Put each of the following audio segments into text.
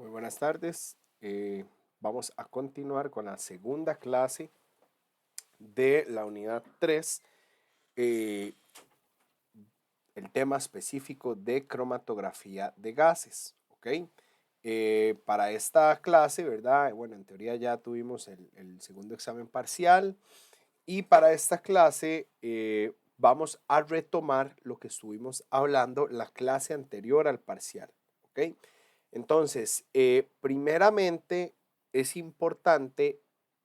Muy buenas tardes. Vamos a continuar con la segunda clase de la unidad 3, eh, el tema específico de cromatografía de gases. ¿Ok? Para esta clase, ¿verdad? Bueno, en teoría ya tuvimos el segundo examen parcial y para esta clase vamos a retomar lo que estuvimos hablando la clase anterior al parcial. ¿Ok? Entonces, primeramente es importante,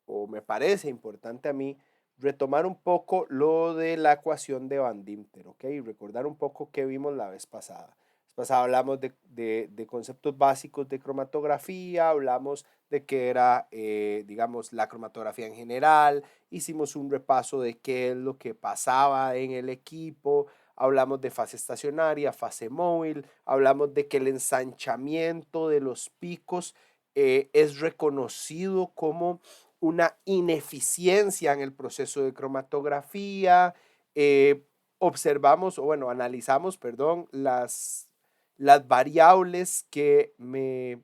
o me parece importante a mí, retomar un poco lo de la ecuación de Van Dimter, ¿ok? Y recordar un poco qué vimos la vez pasada. La vez pasada hablamos de conceptos básicos de cromatografía, hablamos de qué era, digamos, la cromatografía en general, hicimos un repaso de qué es lo que pasaba en el equipo, hablamos de fase estacionaria, fase móvil, hablamos de que el ensanchamiento de los picos es reconocido como una ineficiencia en el proceso de cromatografía. eh, Observamos, o bueno, analizamos, perdón, las variables que me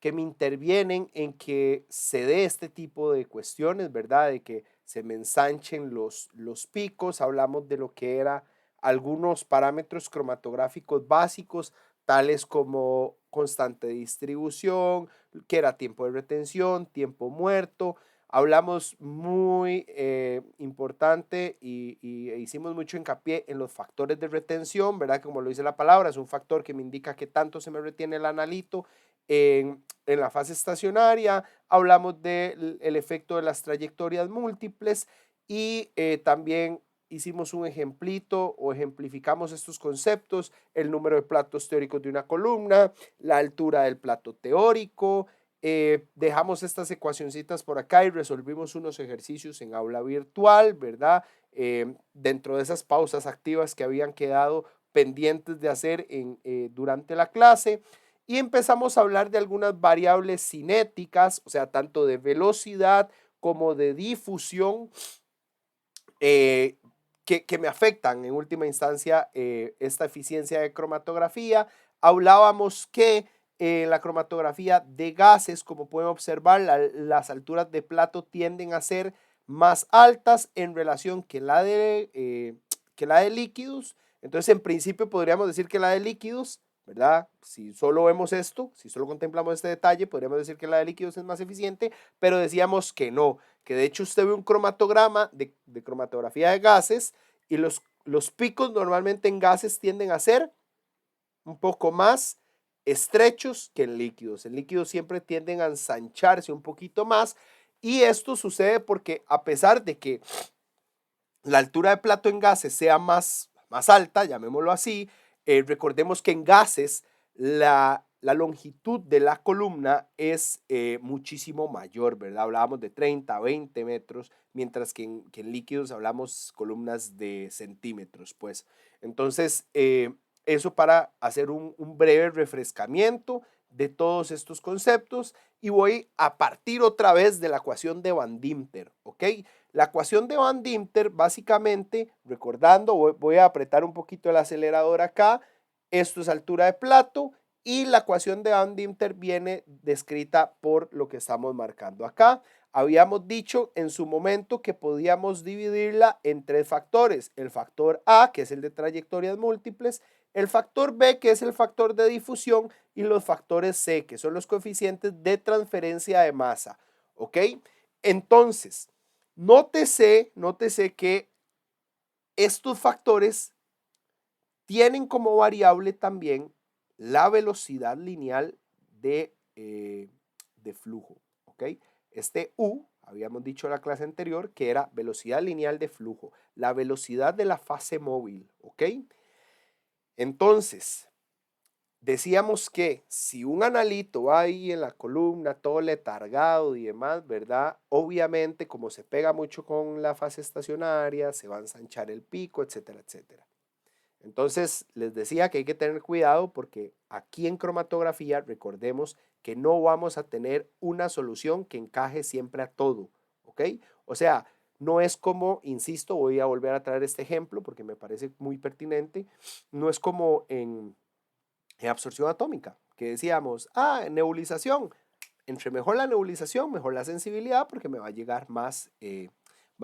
intervienen en que se dé este tipo de cuestiones, ¿verdad? De que se me ensanchen los picos. Hablamos de lo que era algunos parámetros cromatográficos básicos, tales como constante de distribución, que era tiempo de retención, tiempo muerto. Hablamos muy importante e hicimos mucho hincapié en los factores de retención, ¿verdad? Como lo dice la palabra, es un factor que me indica qué tanto se me retiene el analito en la fase estacionaria. Hablamos del efecto de las trayectorias múltiples y también hicimos un ejemplito o ejemplificamos estos conceptos: el número de platos teóricos de una columna, la altura del plato teórico. Dejamos estas ecuacioncitas por acá y resolvimos unos ejercicios en aula virtual, ¿verdad? Dentro de esas pausas activas que habían quedado pendientes de hacer durante la clase. Y empezamos a hablar de algunas variables cinéticas, o sea, tanto de velocidad como de difusión, eh, que me afectan en última instancia esta eficiencia de cromatografía. Hablábamos que la cromatografía de gases, como pueden observar, las alturas de plato tienden a ser más altas en relación que la de líquidos. Entonces, en principio podríamos decir que la de líquidos, ¿verdad? Si solo vemos esto, si solo contemplamos este detalle, podríamos decir que la de líquidos es más eficiente, pero decíamos que no, que de hecho usted ve un cromatograma de cromatografía de gases y los picos normalmente en gases tienden a ser un poco más estrechos que en líquidos. En líquidos siempre tienden a ensancharse un poquito más, y esto sucede porque a pesar de que la altura de plato en gases sea más alta, llamémoslo así, recordemos que en gases la longitud de la columna es muchísimo mayor, ¿verdad? Hablábamos de 30, 20 metros, mientras que en líquidos hablamos columnas de centímetros, pues. Entonces, eso para hacer un breve refrescamiento de todos estos conceptos, y voy a partir otra vez de la ecuación de Van Dimter, ¿ok? La ecuación de Van Dimter, básicamente, recordando, voy a apretar un poquito el acelerador acá, esto es altura de plato, y la ecuación de Van Dimter viene descrita por lo que estamos marcando acá. Habíamos dicho en su momento que podíamos dividirla en tres factores: el factor A, que es el de trayectorias múltiples; el factor B, que es el factor de difusión; y los factores C, que son los coeficientes de transferencia de masa, ¿ok? Entonces, nótese que estos factores tienen como variable también la velocidad lineal de flujo, ¿ok? Este U, habíamos dicho en la clase anterior, que era velocidad lineal de flujo, la velocidad de la fase móvil, ¿ok? Entonces, decíamos que si un analito va ahí en la columna todo letargado y demás, ¿verdad? Obviamente, como se pega mucho con la fase estacionaria, se va a ensanchar el pico, etcétera, etcétera. Entonces, les decía que hay que tener cuidado porque aquí en cromatografía, recordemos que no vamos a tener una solución que encaje siempre a todo, ¿ok? O sea, no es como, insisto, voy a volver a traer este ejemplo porque me parece muy pertinente, no es como En absorción atómica, que decíamos, nebulización. Entre mejor la nebulización, mejor la sensibilidad, porque me va a llegar más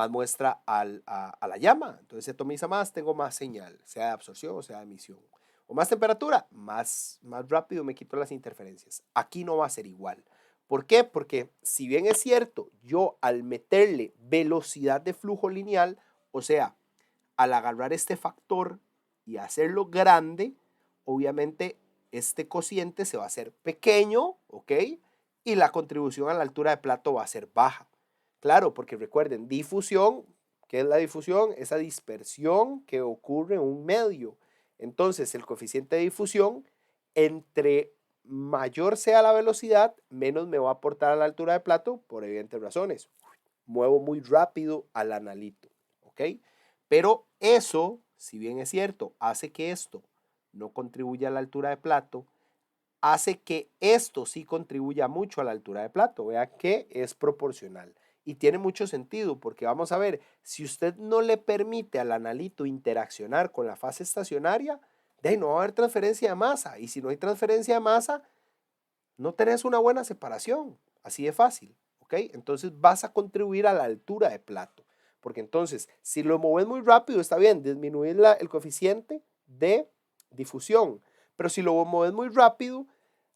muestra a la llama. Entonces se atomiza más, tengo más señal, sea de absorción o sea de emisión. O más temperatura, más rápido me quito las interferencias. Aquí no va a ser igual. ¿Por qué? Porque si bien es cierto, yo al meterle velocidad de flujo lineal, o sea, al agarrar este factor y hacerlo grande, obviamente este cociente se va a hacer pequeño, ¿ok? Y la contribución a la altura de plato va a ser baja. Claro, porque recuerden, difusión, ¿qué es la difusión? Esa dispersión que ocurre en un medio. Entonces, el coeficiente de difusión, entre mayor sea la velocidad, menos me va a aportar a la altura de plato, por evidentes razones. Muevo muy rápido al analito, ¿ok? Pero eso, si bien es cierto, hace que esto no contribuya a la altura de plato, hace que esto sí contribuya mucho a la altura de plato. Vea que es proporcional. Y tiene mucho sentido porque vamos a ver, si usted no le permite al analito interaccionar con la fase estacionaria, de ahí no va a haber transferencia de masa. Y si no hay transferencia de masa, no tenés una buena separación. Así de fácil. ¿Ok? Entonces vas a contribuir a la altura de plato. Porque entonces, si lo mueves muy rápido, está bien, disminuir el coeficiente de difusión. Pero si lo mueves muy rápido,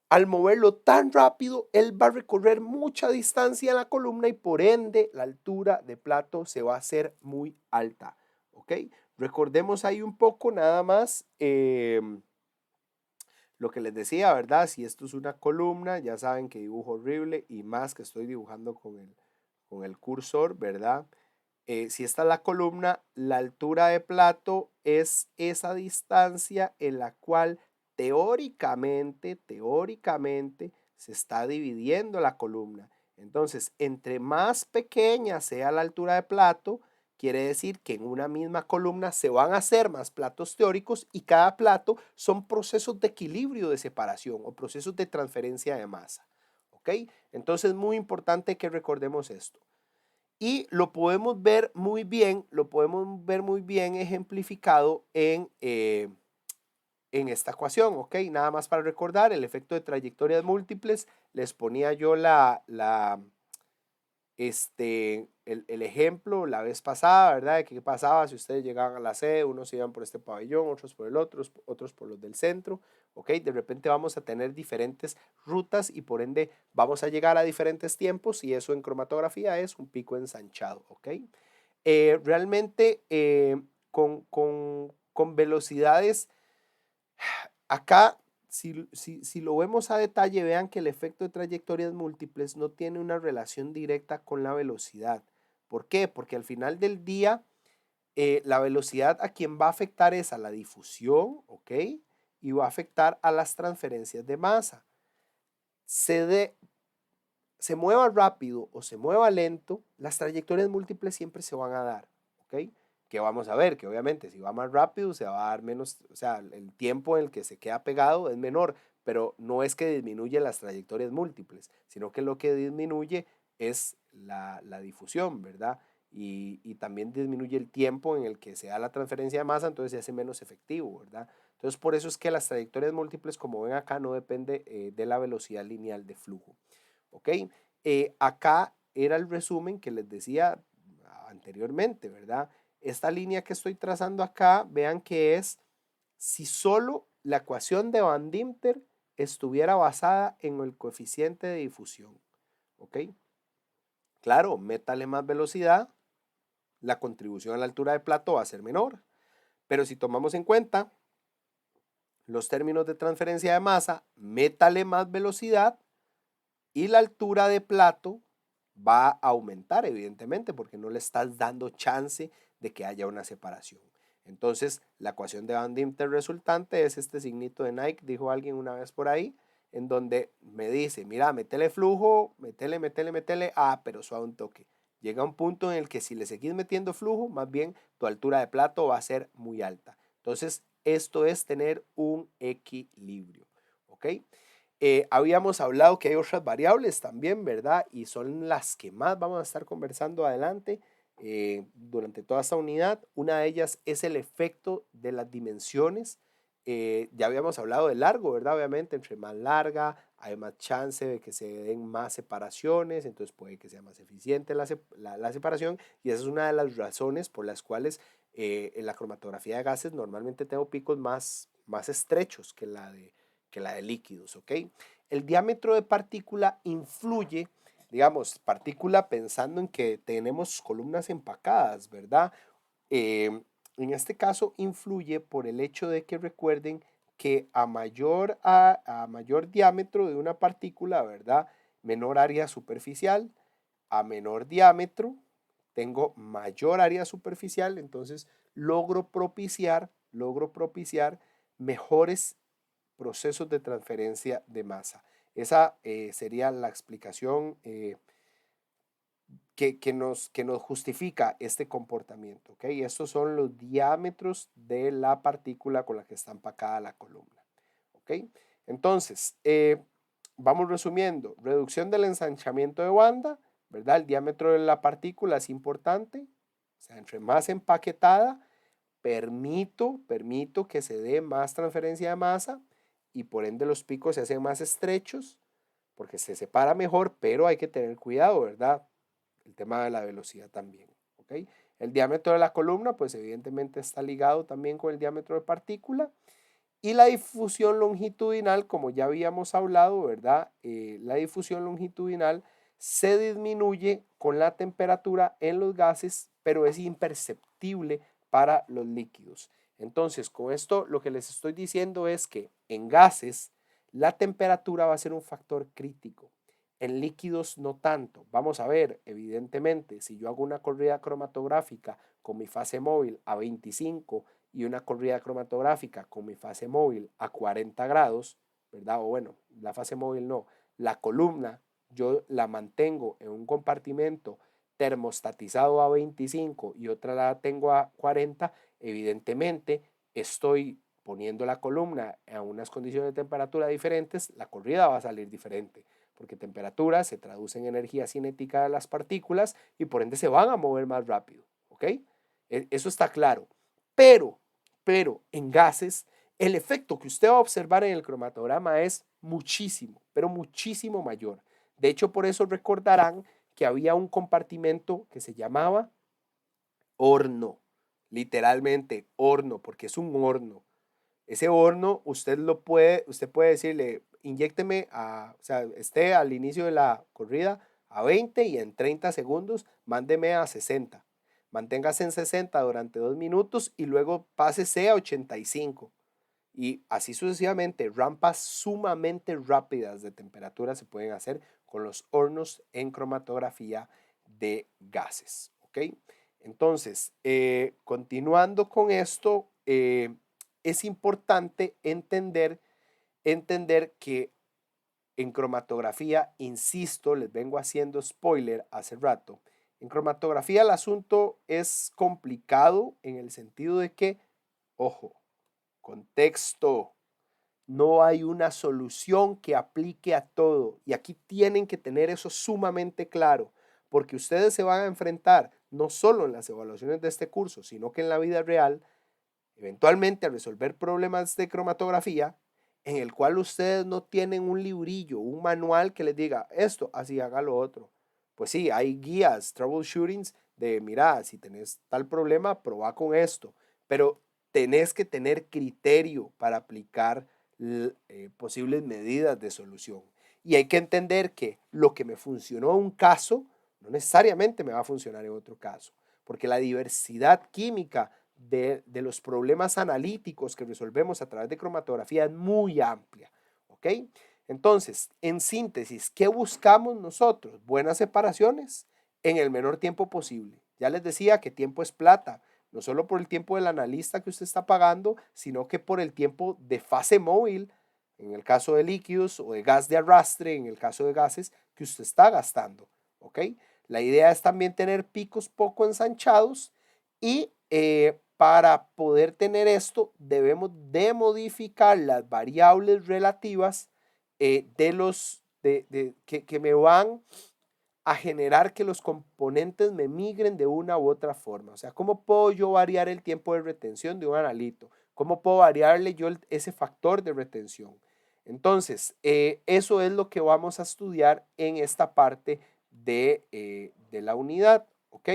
al moverlo tan rápido, él va a recorrer mucha distancia en la columna y por ende la altura de plato se va a hacer muy alta. ¿Ok? Recordemos ahí un poco nada más lo que les decía, ¿verdad? Si esto es una columna, ya saben que dibujo horrible y más que estoy dibujando con el cursor, ¿verdad? Si esta es la columna, la altura de plato es esa distancia en la cual teóricamente se está dividiendo la columna. Entonces, entre más pequeña sea la altura de plato, quiere decir que en una misma columna se van a hacer más platos teóricos y cada plato son procesos de equilibrio de separación o procesos de transferencia de masa. ¿Ok? Entonces, muy importante que recordemos esto. Y lo podemos ver muy bien ejemplificado en esta ecuación, ¿ok? Nada más para recordar, el efecto de trayectorias múltiples, les ponía yo el ejemplo la vez pasada, ¿verdad? De qué pasaba si ustedes llegaban a la sede, unos iban por este pabellón, otros por el otro, otros por los del centro, ¿ok? De repente vamos a tener diferentes rutas y por ende vamos a llegar a diferentes tiempos y eso en cromatografía es un pico ensanchado, ¿ok? Realmente con velocidades, acá si lo vemos a detalle, vean que el efecto de trayectorias múltiples no tiene una relación directa con la velocidad. ¿Por qué? Porque al final del día, la velocidad a quien va a afectar es a la difusión, ¿ok? Y va a afectar a las transferencias de masa. Se mueva rápido o se mueva lento, las trayectorias múltiples siempre se van a dar, ¿ok? Que vamos a ver, que obviamente si va más rápido se va a dar menos, o sea, el tiempo en el que se queda pegado es menor, pero no es que disminuye las trayectorias múltiples, sino que lo que disminuye es la difusión, ¿verdad? Y también disminuye el tiempo en el que se da la transferencia de masa, entonces se hace menos efectivo, ¿verdad? Entonces por eso es que las trayectorias múltiples, como ven acá, no depende de la velocidad lineal de flujo. ¿Ok? Acá era el resumen que les decía anteriormente, ¿verdad? Esta línea que estoy trazando acá, vean que es si solo la ecuación de Van Dimter estuviera basada en el coeficiente de difusión, ¿ok? Claro, métale más velocidad, la contribución a la altura de plato va a ser menor, pero si tomamos en cuenta los términos de transferencia de masa, métale más velocidad y la altura de plato va a aumentar, evidentemente, porque no le estás dando chance de que haya una separación. Entonces, la ecuación de Van Dimter resultante es este signito de Nike, dijo alguien una vez por ahí, en donde me dice, mira, métele flujo, métele, pero suave un toque. Llega un punto en el que si le seguís metiendo flujo, más bien tu altura de plato va a ser muy alta. Entonces, esto es tener un equilibrio, ¿ok? Habíamos hablado que hay otras variables también, ¿verdad? Y son las que más vamos a estar conversando adelante durante toda esta unidad. Una de ellas es el efecto de las dimensiones Ya habíamos hablado de largo, ¿verdad? Obviamente, entre más larga, hay más chance de que se den más separaciones, entonces puede que sea más eficiente la separación, y esa es una de las razones por las cuales en la cromatografía de gases normalmente tengo picos más estrechos que la de líquidos, ¿ok? El diámetro de partícula influye, digamos, partícula pensando en que tenemos columnas empacadas, ¿verdad? Eh, en este caso influye por el hecho de que recuerden que a mayor diámetro de una partícula, ¿verdad? Menor área superficial, a menor diámetro, tengo mayor área superficial, entonces logro propiciar mejores procesos de transferencia de masa. Esa sería la explicación que nos justifica este comportamiento. ¿Okay? Estos son los diámetros de la partícula con la que está empacada la columna. ¿Okay? Entonces, vamos resumiendo. Reducción del ensanchamiento de banda, ¿verdad? El diámetro de la partícula es importante. O sea, entre más empaquetada, permito que se dé más transferencia de masa y por ende los picos se hacen más estrechos porque se separa mejor, pero hay que tener cuidado, ¿verdad? El tema de la velocidad también, ¿ok? El diámetro de la columna, pues evidentemente está ligado también con el diámetro de partícula. Y la difusión longitudinal, como ya habíamos hablado, ¿verdad? La difusión longitudinal se disminuye con la temperatura en los gases, pero es imperceptible para los líquidos. Entonces, con esto lo que les estoy diciendo es que en gases la temperatura va a ser un factor crítico. En líquidos no tanto. Vamos a ver, evidentemente, si yo hago una corrida cromatográfica con mi fase móvil a 25 y una corrida cromatográfica con mi fase móvil a 40 grados, ¿verdad? O bueno, la fase móvil no, la columna yo la mantengo en un compartimento termostatizado a 25 y otra la tengo a 40, evidentemente estoy poniendo la columna a unas condiciones de temperatura diferentes, la corrida va a salir diferente, porque temperatura se traduce en energía cinética de las partículas y por ende se van a mover más rápido, ¿ok? Eso está claro. Pero, pero en gases, el efecto que usted va a observar en el cromatograma es muchísimo, pero muchísimo mayor. De hecho, por eso recordarán que había un compartimento que se llamaba horno, literalmente horno, porque es un horno. Ese horno usted puede decirle, inyécteme o sea, esté al inicio de la corrida a 20 y en 30 segundos mándeme a 60. Manténgase en 60 durante 2 minutos y luego pásese a 85. Y así sucesivamente, rampas sumamente rápidas de temperatura se pueden hacer con los hornos en cromatografía de gases. ¿Ok? Entonces, continuando con esto, es importante entender que en cromatografía, insisto, les vengo haciendo spoiler hace rato, en cromatografía el asunto es complicado en el sentido de que, ojo, contexto, no hay una solución que aplique a todo. Y aquí tienen que tener eso sumamente claro, porque ustedes se van a enfrentar no solo en las evaluaciones de este curso, sino que en la vida real, eventualmente a resolver problemas de cromatografía en el cual ustedes no tienen un librillo, un manual que les diga esto, así haga lo otro. Pues sí, hay guías, troubleshootings de, mira, si tenés tal problema, probá con esto, pero tenés que tener criterio para aplicar posibles medidas de solución. Y hay que entender que lo que me funcionó en un caso, no necesariamente me va a funcionar en otro caso, porque la diversidad química de los problemas analíticos que resolvemos a través de cromatografía es muy amplia. ¿Ok? Entonces, en síntesis, ¿qué buscamos nosotros? Buenas separaciones en el menor tiempo posible. Ya les decía que tiempo es plata, no solo por el tiempo del analista que usted está pagando, sino que por el tiempo de fase móvil, en el caso de líquidos, o de gas de arrastre, en el caso de gases, que usted está gastando. ¿Ok? La idea es también tener picos poco ensanchados y para poder tener esto debemos de modificar las variables relativas que me van a generar que los componentes me migren de una u otra forma. O sea, ¿cómo puedo yo variar el tiempo de retención de un analito? ¿Cómo puedo variarle yo ese factor de retención? Entonces, eso es lo que vamos a estudiar en esta parte de la unidad, ¿ok?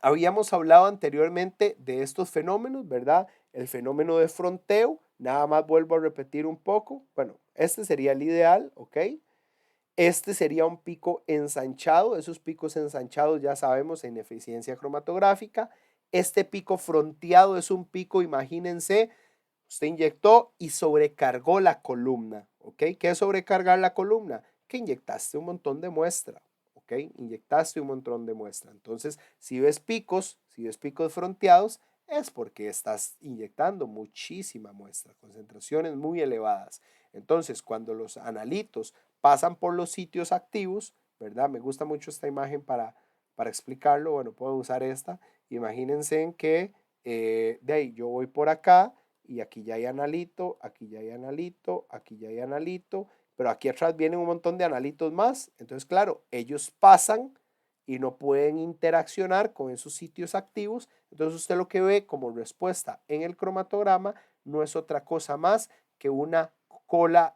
Habíamos hablado anteriormente de estos fenómenos, ¿verdad? El fenómeno de fronteo, nada más vuelvo a repetir un poco. Bueno, este sería el ideal, ¿ok? Este sería un pico ensanchado, esos picos ensanchados ya sabemos en eficiencia cromatográfica. Este pico fronteado es un pico, imagínense, usted inyectó y sobrecargó la columna, ¿ok? ¿Qué es sobrecargar la columna? Que inyectaste un montón de muestra, ¿ok? Inyectaste un montón de muestra. Entonces, si ves picos fronteados, es porque estás inyectando muchísima muestra, concentraciones muy elevadas. Entonces, cuando los analitos pasan por los sitios activos, ¿verdad? Me gusta mucho esta imagen para explicarlo. Bueno, puedo usar esta. Imagínense en que de ahí yo voy por acá y aquí ya hay analito, aquí ya hay analito, aquí ya hay analito, pero aquí atrás vienen un montón de analitos más. Entonces, claro, ellos pasan y no pueden interaccionar con esos sitios activos. Entonces, usted lo que ve como respuesta en el cromatograma no es otra cosa más que una cola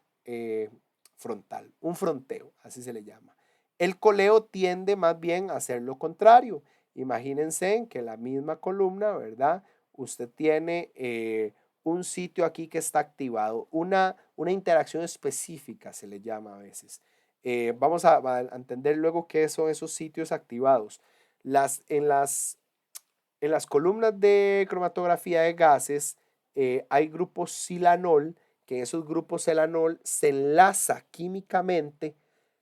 frontal, un fronteo, así se le llama. El coleo tiende más bien a hacer lo contrario. Imagínense que la misma columna, ¿verdad? Usted tiene un sitio aquí que está activado, una interacción específica se le llama a veces. Vamos a entender luego qué son esos sitios activados. En las columnas de cromatografía de gases hay grupos silanol, que en esos grupos silanol se enlaza químicamente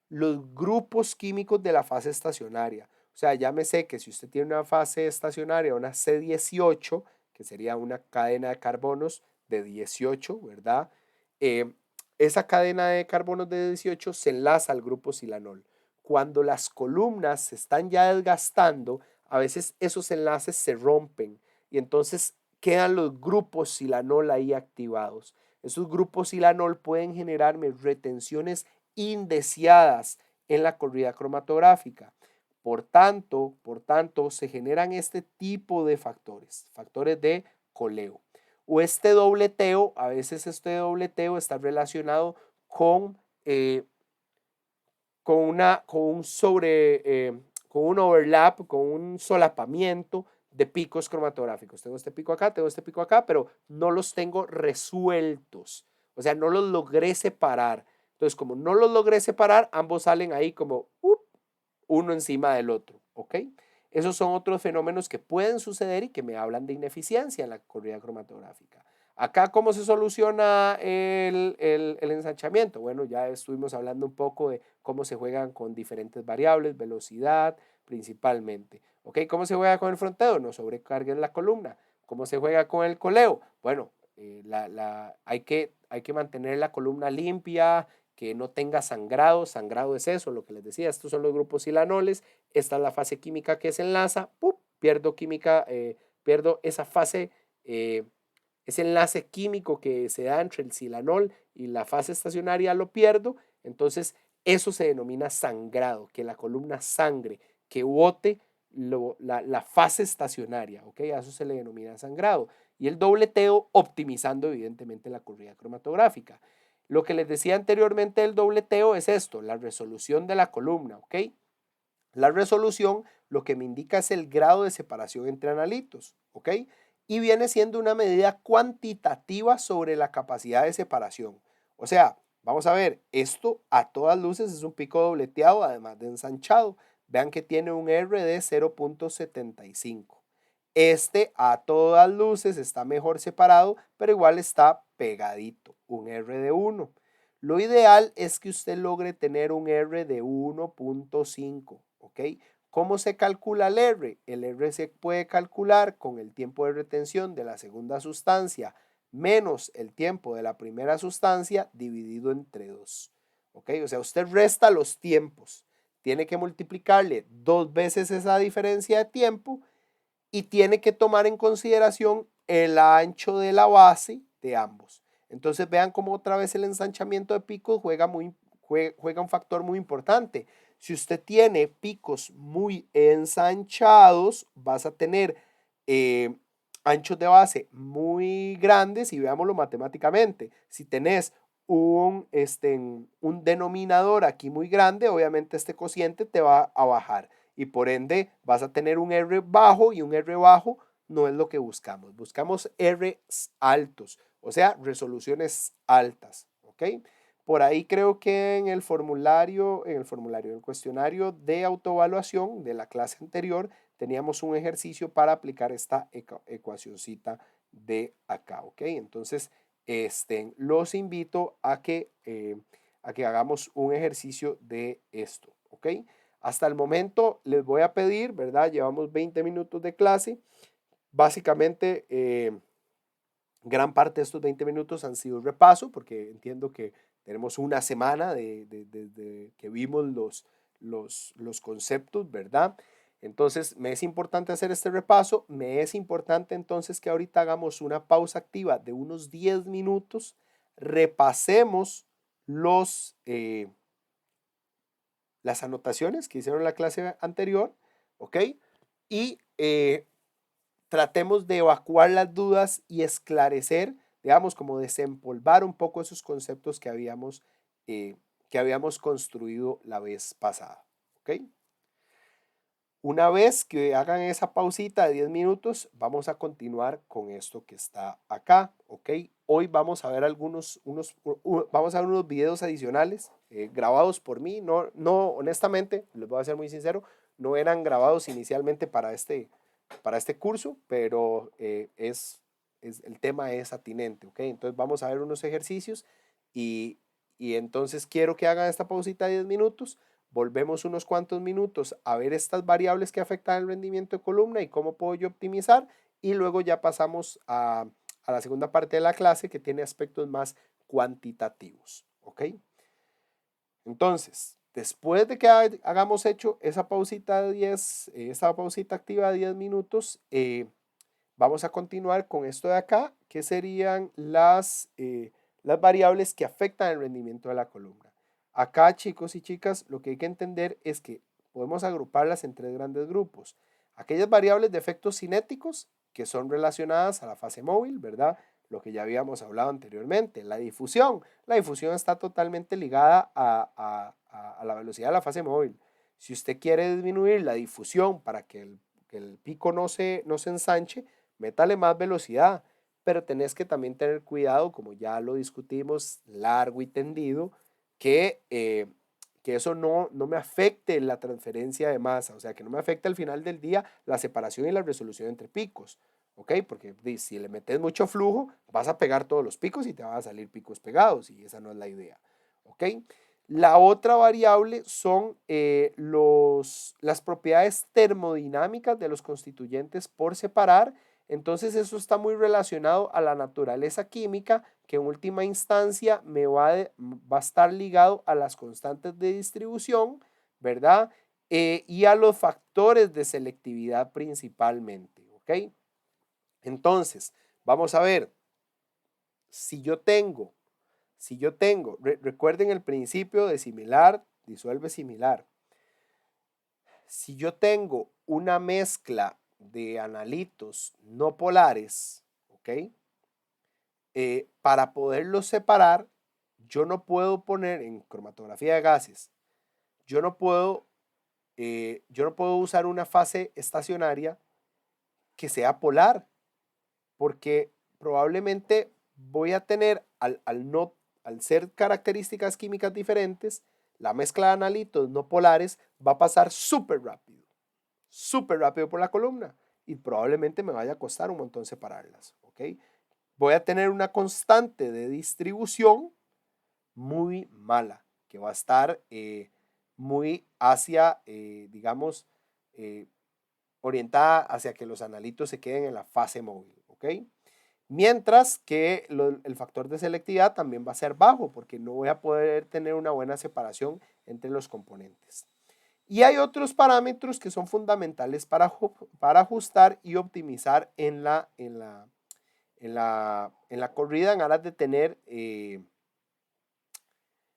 los grupos químicos de la fase estacionaria. O sea, llámese que si usted tiene una fase estacionaria, una C18, que sería una cadena de carbonos de 18, ¿verdad? Eh, esa cadena de carbonos de 18 se enlaza al grupo silanol. Cuando las columnas se están ya desgastando, a veces esos enlaces se rompen y entonces quedan los grupos silanol ahí activados. Esos grupos silanol pueden generarme retenciones indeseadas en la corrida cromatográfica. Por tanto, se generan este tipo de factores, factores de coleo. O este dobleteo, a veces este dobleteo está relacionado con, con un overlap, con un solapamiento de picos cromatográficos. Tengo este pico acá, tengo este pico acá, pero no los tengo resueltos. O sea, no los logré separar. Entonces, como no los logré separar, ambos salen ahí como uno encima del otro, ¿ok? Esos son otros fenómenos que pueden suceder y que me hablan de ineficiencia en la corrida cromatográfica. Acá, ¿cómo se soluciona el ensanchamiento? Bueno, ya estuvimos hablando un poco de cómo se juegan con diferentes variables, velocidad principalmente. ¿Ok? ¿Cómo se juega con el fronteo? No sobrecarguen la columna. ¿Cómo se juega con el coleo? Bueno, hay que mantener la columna limpia, que no tenga sangrado. Sangrado es eso, lo que les decía. Estos son los grupos silanoles. Esta es la fase química que se enlaza. ¡Pum! Pierdo química, pierdo esa fase, ese enlace químico que se da entre el silanol y la fase estacionaria lo pierdo. Entonces, eso se denomina sangrado, que la columna sangre, que bote la fase estacionaria, ¿ok? A eso se le denomina sangrado. Y el dobleteo optimizando evidentemente la corrida cromatográfica. Lo que les decía anteriormente del dobleteo es esto, la resolución de la columna, ¿ok? La resolución lo que me indica es el grado de separación entre analitos, ¿ok? Y viene siendo una medida cuantitativa sobre la capacidad de separación. O sea, vamos a ver, esto a todas luces es un pico dobleteado, además de ensanchado. Vean que tiene un R de 0.75. Este a todas luces está mejor separado, pero igual está pegadito, un R de 1. Lo ideal es que usted logre tener un R de 1.5, ¿ok? ¿Cómo se calcula el R? El R se puede calcular con el tiempo de retención de la segunda sustancia menos el tiempo de la primera sustancia dividido entre 2. ¿Ok? O sea, usted resta los tiempos. Tiene que multiplicarle 2 veces esa diferencia de tiempo y tiene que tomar en consideración el ancho de la base de ambos. Entonces vean cómo otra vez el ensanchamiento de picos juega un factor muy importante. Si usted tiene picos muy ensanchados, vas a tener anchos de base muy grandes y veámoslo matemáticamente. Si tenés un denominador aquí muy grande, obviamente este cociente te va a bajar y por ende vas a tener un R bajo y un R bajo no es lo que buscamos. Buscamos R altos, o sea, resoluciones altas, ¿ok? Por ahí creo que en el cuestionario de autoevaluación de la clase anterior, teníamos un ejercicio para aplicar esta ecuacioncita de acá, ¿ok? Entonces, los invito a que hagamos un ejercicio de esto, ¿ok? Hasta el momento les voy a pedir, ¿verdad? Llevamos 20 minutos de clase. Básicamente, gran parte de estos 20 minutos han sido repaso, porque entiendo que tenemos una semana de que vimos los conceptos, ¿verdad? Entonces, me es importante hacer este repaso. Me es importante entonces que ahorita hagamos una pausa activa de unos 10 minutos, repasemos las anotaciones que hicieron en la clase anterior, ¿ok? Y tratemos de evacuar las dudas y esclarecer, digamos, como desempolvar un poco esos conceptos que habíamos construido la vez pasada, ¿ok? Una vez que hagan esa pausita de 10 minutos, vamos a continuar con esto que está acá, ¿ok? Hoy vamos a ver vamos a ver unos videos adicionales grabados por mí. No, honestamente, les voy a ser muy sincero, no eran grabados inicialmente para este curso, pero el tema es atinente, ¿ok? Entonces vamos a ver unos ejercicios y, y entonces quiero que hagan esta pausita de 10 minutos. Volvemos unos cuantos minutos a ver estas variables que afectan el rendimiento de columna y cómo puedo yo optimizar. Y luego ya pasamos a la segunda parte de la clase que tiene aspectos más cuantitativos. ¿Ok? Entonces, después de que hagamos hecho esa pausita esa pausita activa de 10 minutos, vamos a continuar con esto de acá, que serían las variables que afectan el rendimiento de la columna. Acá, chicos y chicas, lo que hay que entender es que podemos agruparlas en tres grandes grupos. Aquellas variables de efectos cinéticos que son relacionadas a la fase móvil, ¿verdad? Lo que ya habíamos hablado anteriormente. La difusión. La difusión está totalmente ligada a la velocidad de la fase móvil. Si usted quiere disminuir la difusión para que el pico no se ensanche, métale más velocidad, pero tenés que también tener cuidado, como ya lo discutimos largo y tendido, que eso no me afecte la transferencia de masa, o sea, que no me afecte al final del día la separación y la resolución entre picos, ¿ok? Porque si le metes mucho flujo, vas a pegar todos los picos y te van a salir picos pegados y esa no es la idea, ¿ok? La otra variable son las propiedades termodinámicas de los constituyentes por separar. Entonces eso está muy relacionado a la naturaleza química, que en última instancia va a estar ligado a las constantes de distribución, ¿verdad? Y a los factores de selectividad principalmente, ¿ok? Entonces, vamos a ver, si yo tengo, recuerden el principio de similar, disuelve similar. Si yo tengo una mezcla de analitos no polares, ¿ok? Para poderlos separar, yo no puedo poner en cromatografía de gases, yo no puedo usar una fase estacionaria que sea polar, porque probablemente voy a tener, al ser características químicas diferentes, la mezcla de analitos no polares va a pasar súper rápido por la columna y probablemente me vaya a costar un montón separarlas, ¿ok? Voy a tener una constante de distribución muy mala, que va a estar muy hacia, digamos, orientada hacia que los analitos se queden en la fase móvil, ¿ok? Mientras que el factor de selectividad también va a ser bajo porque no voy a poder tener una buena separación entre los componentes. Y hay otros parámetros que son fundamentales para ajustar y optimizar en la corrida en aras de tener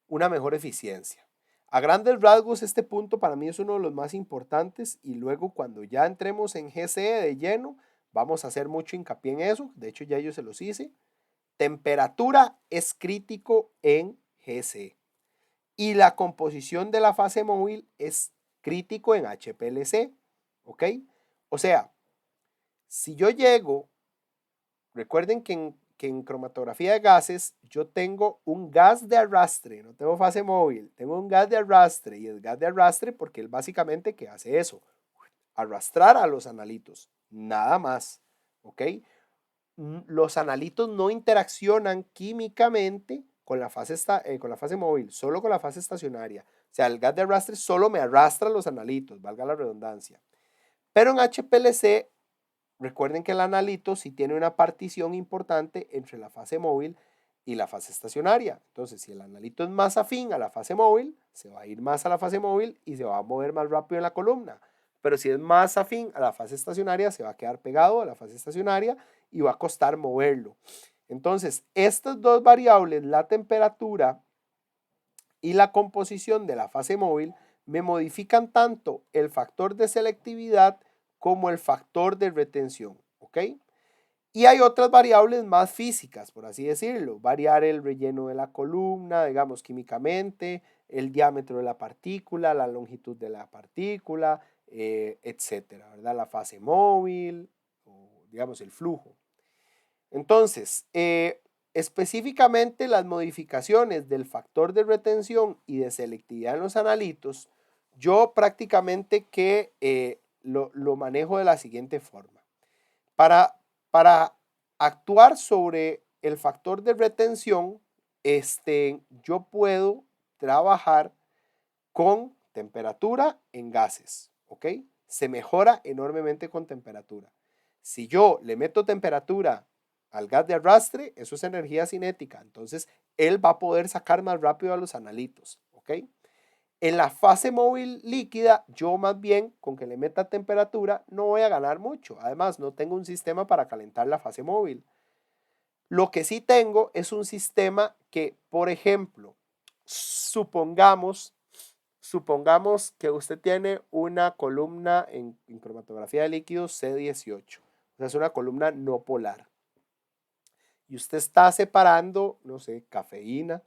una mejor eficiencia. A grandes rasgos, este punto para mí es uno de los más importantes y luego cuando ya entremos en GCE de lleno, vamos a hacer mucho hincapié en eso, de hecho ya yo se los hice. Temperatura es crítico en GC y la composición de la fase móvil es crítico en HPLC, ¿ok? O sea, si yo llego, recuerden que en cromatografía de gases yo tengo un gas de arrastre, no tengo fase móvil, tengo un gas de arrastre y el gas de arrastre porque él básicamente ¿qué hace eso? Arrastrar a los analitos, nada más, ¿ok? Los analitos no interaccionan químicamente con la fase móvil, solo con la fase estacionaria. O sea, el gas de arrastre solo me arrastra los analitos, valga la redundancia. Pero en HPLC, recuerden que el analito sí tiene una partición importante entre la fase móvil y la fase estacionaria. Entonces, si el analito es más afín a la fase móvil, se va a ir más a la fase móvil y se va a mover más rápido en la columna. Pero si es más afín a la fase estacionaria, se va a quedar pegado a la fase estacionaria y va a costar moverlo. Entonces, estas dos variables, la temperatura y la composición de la fase móvil, me modifican tanto el factor de selectividad como el factor de retención, ¿ok? Y hay otras variables más físicas, por así decirlo, variar el relleno de la columna, digamos químicamente, el diámetro de la partícula, la longitud de la partícula, etcétera, ¿verdad? La fase móvil, o digamos el flujo. Entonces, específicamente las modificaciones del factor de retención y de selectividad en los analitos, yo prácticamente que lo manejo de la siguiente forma. Para actuar sobre el factor de retención, yo puedo trabajar con temperatura en gases, ¿ok? Se mejora enormemente con temperatura. Si yo le meto temperatura al gas de arrastre, eso es energía cinética, entonces él va a poder sacar más rápido a los analitos, ¿ok? En la fase móvil líquida, yo más bien con que le meta temperatura no voy a ganar mucho. Además, no tengo un sistema para calentar la fase móvil. Lo que sí tengo es un sistema que, por ejemplo, supongamos que usted tiene una columna en cromatografía de líquidos C18. O sea, es una columna no polar. Y usted está separando, no sé, cafeína,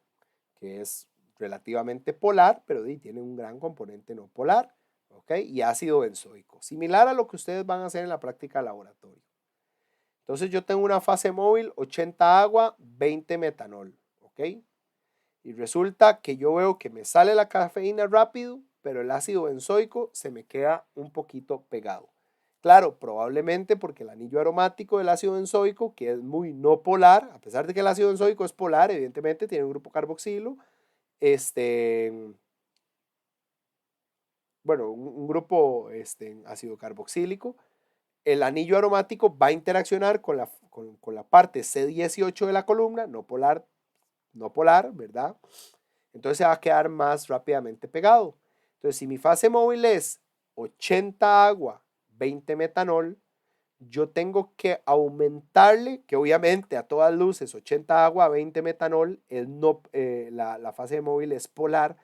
que es relativamente polar, pero tiene un gran componente no polar, ¿ok? Y ácido benzoico, similar a lo que ustedes van a hacer en la práctica de laboratorio. Entonces yo tengo una fase móvil 80 agua, 20 metanol, ¿ok? Y resulta que yo veo que me sale la cafeína rápido, pero el ácido benzoico se me queda un poquito pegado. Claro, probablemente porque el anillo aromático del ácido benzoico, que es muy no polar, a pesar de que el ácido benzoico es polar, evidentemente tiene un grupo carboxilo, bueno, un grupo ácido carboxílico, el anillo aromático va a interaccionar con la parte C18 de la columna, no polar, ¿verdad? Entonces se va a quedar más rápidamente pegado. Entonces, si mi fase móvil es 80 agua, 20 metanol, yo tengo que aumentarle, que obviamente a todas luces 80 agua, 20 metanol, la fase móvil es polar,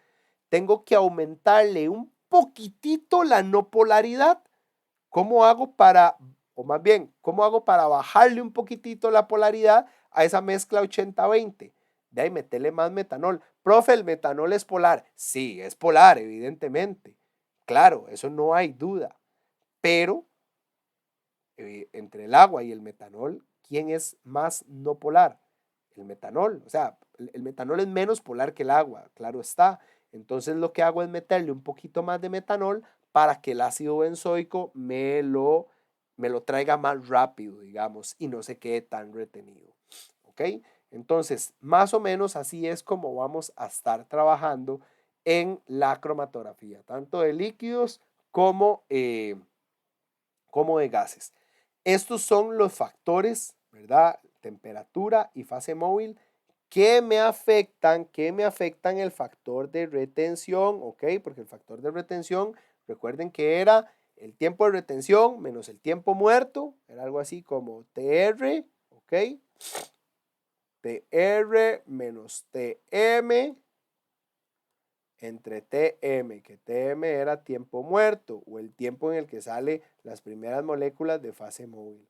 tengo que aumentarle un poquitito la no polaridad. ¿Cómo hago o más bien, cómo hago para bajarle un poquitito la polaridad a esa mezcla 80-20? De ahí meterle más metanol. Profe, ¿el metanol es polar? Sí, es polar, evidentemente. Claro, eso no hay duda. Pero entre el agua y el metanol, ¿quién es más no polar? El metanol. O sea, el metanol es menos polar que el agua, claro está. Entonces lo que hago es meterle un poquito más de metanol para que el ácido benzoico me lo traiga más rápido, digamos, y no se quede tan retenido. ¿Ok? Entonces, más o menos así es como vamos a estar trabajando en la cromatografía, tanto de líquidos como de gases. Estos son los factores, ¿verdad? Temperatura y fase móvil que me afectan el factor de retención, ¿ok? Porque el factor de retención, recuerden que era el tiempo de retención menos el tiempo muerto, era algo así como TR, ¿ok? TR menos TM entre TM, que TM era tiempo muerto o el tiempo en el que salen las primeras moléculas de fase móvil,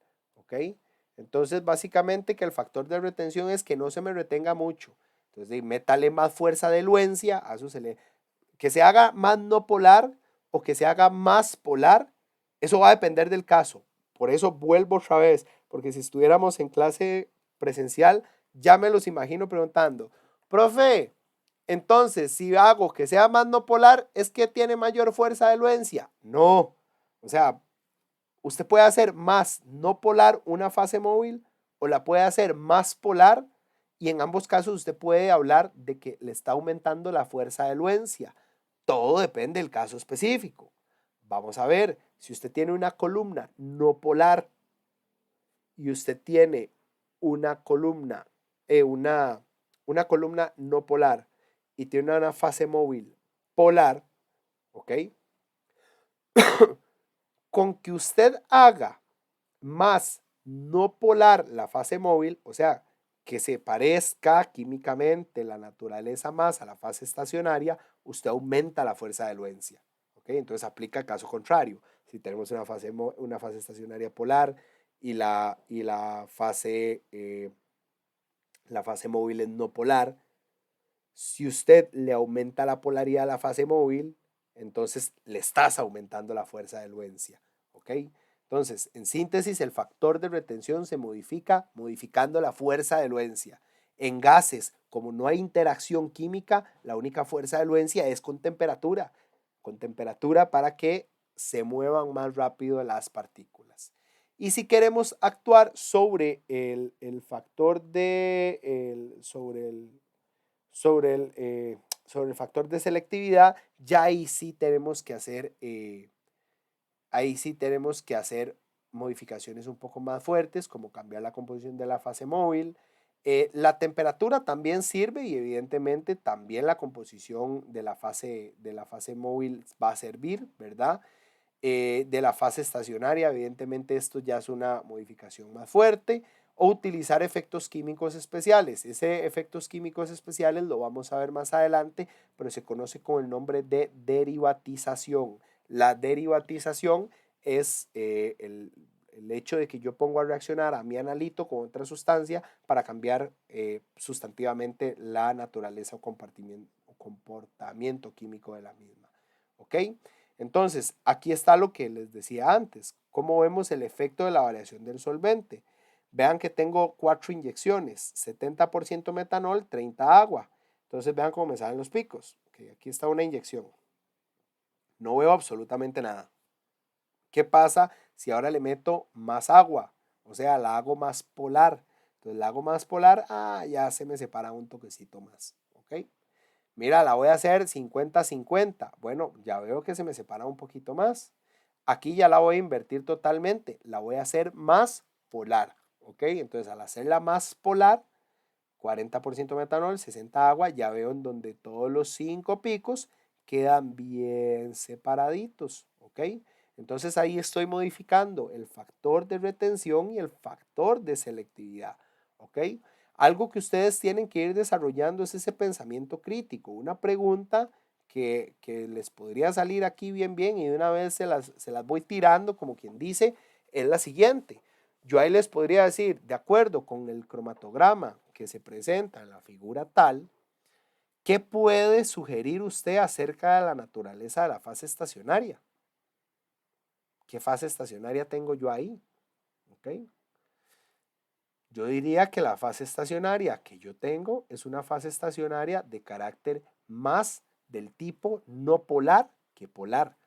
¿ok? Entonces, básicamente que el factor de retención es que no se me retenga mucho. Entonces, métale más fuerza de eluencia, a eso que se haga más no polar o que se haga más polar, eso va a depender del caso. Por eso vuelvo otra vez, porque si estuviéramos en clase presencial, ya me los imagino preguntando, profe, entonces si hago que sea más no polar, ¿es que tiene mayor fuerza de eluencia? No, o sea, usted puede hacer más no polar una fase móvil o la puede hacer más polar y en ambos casos usted puede hablar de que le está aumentando la fuerza de eluencia. Todo depende del caso específico. Vamos a ver, si usted tiene una columna no polar y usted tiene una columna, una columna no polar y tiene una fase móvil polar, ¿ok? Con que usted haga más no polar la fase móvil, o sea, que se parezca químicamente la naturaleza más a la fase estacionaria, usted aumenta la fuerza de eluencia. ¿Ok? Entonces aplica el caso contrario. Si tenemos una fase estacionaria polar y la fase móvil es no polar, si usted le aumenta la polaridad a la fase móvil, entonces le estás aumentando la fuerza de eluencia. ¿Ok? Entonces, en síntesis, el factor de retención se modifica modificando la fuerza de eluencia. En gases, como no hay interacción química, la única fuerza de eluencia es con temperatura para que se muevan más rápido las partículas. Y si queremos actuar sobre el factor de, sobre el factor de selectividad, ya ahí sí tenemos que hacer modificaciones un poco más fuertes, como cambiar la composición de la fase móvil. La temperatura también sirve y evidentemente también la composición de la fase móvil va a servir, ¿verdad? De la fase estacionaria, evidentemente esto ya es una modificación más fuerte, o utilizar efectos químicos especiales. Ese efectos químicos especiales lo vamos a ver más adelante, pero se conoce con el nombre de derivatización. La derivatización es el hecho de que yo pongo a reaccionar a mi analito con otra sustancia para cambiar sustantivamente la naturaleza o comportamiento químico de la misma. ¿Ok? Entonces, aquí está lo que les decía antes. ¿Cómo vemos el efecto de la variación del solvente? Vean que tengo 4 inyecciones, 70% metanol, 30 agua. Entonces vean cómo me salen los picos. Okay, aquí está una inyección. No veo absolutamente nada. ¿Qué pasa si ahora le meto más agua? O sea, la hago más polar. Entonces la hago más polar, ya se me separa un toquecito más. ¿Ok? Mira, la voy a hacer 50-50. Bueno, ya veo que se me separa un poquito más. Aquí ya la voy a invertir totalmente. La voy a hacer más polar. ¿Ok? Entonces, al hacerla más polar, 40% metanol, 60 agua, ya veo en donde todos los 5 picos quedan bien separaditos. ¿Ok? Entonces, ahí estoy modificando el factor de retención y el factor de selectividad. ¿Ok? Algo que ustedes tienen que ir desarrollando es ese pensamiento crítico. Una pregunta que les podría salir aquí bien y de una vez se las voy tirando, como quien dice, es la siguiente. Yo ahí les podría decir, de acuerdo con el cromatograma que se presenta en la figura tal, ¿qué puede sugerir usted acerca de la naturaleza de la fase estacionaria? ¿Qué fase estacionaria tengo yo ahí? ¿Ok? Yo diría que la fase estacionaria que yo tengo es una fase estacionaria de carácter más del tipo no polar que polar.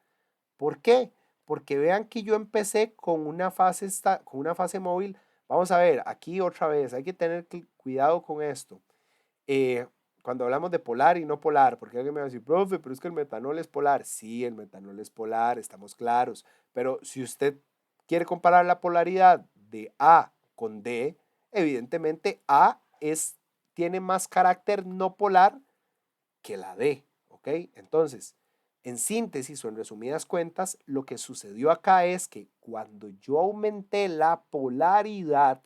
¿Por qué? Porque vean que yo empecé con con una fase móvil. Vamos a ver, aquí otra vez, hay que tener cuidado con esto. Eh, Cuando hablamos de polar y no polar, porque alguien me va a decir, profe, pero es que el metanol es polar. Sí, el metanol es polar, estamos claros. Pero si usted quiere comparar la polaridad de A con D, evidentemente tiene más carácter no polar que la D. ¿Ok? Entonces, en síntesis o en resumidas cuentas, lo que sucedió acá es que cuando yo aumenté la polaridad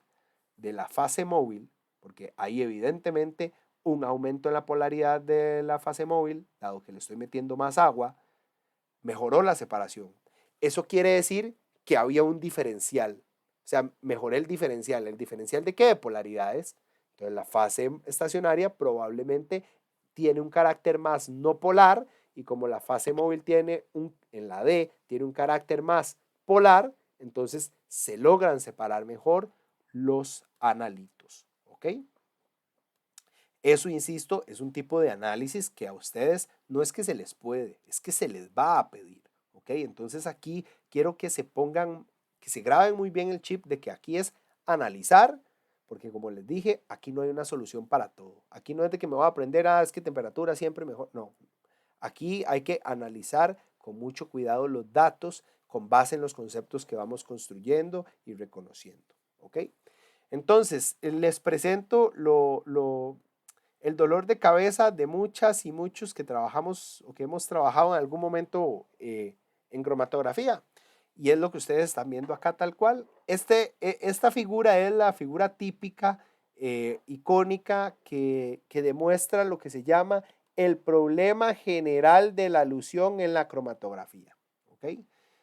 de la fase móvil, porque hay evidentemente un aumento en la polaridad de la fase móvil, dado que le estoy metiendo más agua, mejoró la separación. Eso quiere decir que había un diferencial. O sea, mejoré el diferencial. ¿El diferencial de qué? De polaridades. Entonces la fase estacionaria probablemente tiene un carácter más no polar, y como la fase móvil en la D, tiene un carácter más polar, entonces se logran separar mejor los analitos. ¿Ok? Eso, insisto, es un tipo de análisis que a ustedes no es que se les puede, es que se les va a pedir. ¿Ok? Entonces aquí quiero que se pongan, que se graben muy bien el chip de que aquí es analizar, porque como les dije, aquí no hay una solución para todo. Aquí no es de que me voy a aprender, es que temperatura siempre mejor. No, aquí hay que analizar con mucho cuidado los datos con base en los conceptos que vamos construyendo y reconociendo. ¿Ok? Entonces, les presento el dolor de cabeza de muchas y muchos que trabajamos o que hemos trabajado en algún momento en cromatografía. Y es lo que ustedes están viendo acá tal cual. Esta figura es la figura típica, icónica, que demuestra lo que se llama el problema general de la alusión en la cromatografía. ¿Ok?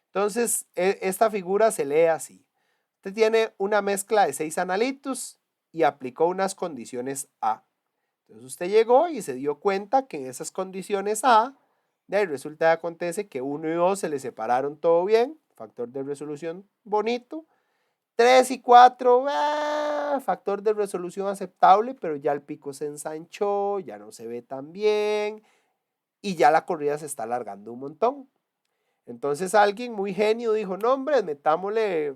Entonces, esta figura se lee así. Usted tiene una mezcla de 6 analitos y aplicó unas condiciones A. Entonces usted llegó y se dio cuenta que en esas condiciones A, de ahí resulta y acontece que 1 y 2 se le separaron todo bien, factor de resolución bonito. 3 y 4, factor de resolución aceptable, pero ya el pico se ensanchó, ya no se ve tan bien y ya la corrida se está alargando un montón. Entonces alguien muy genio dijo, no hombre, metámosle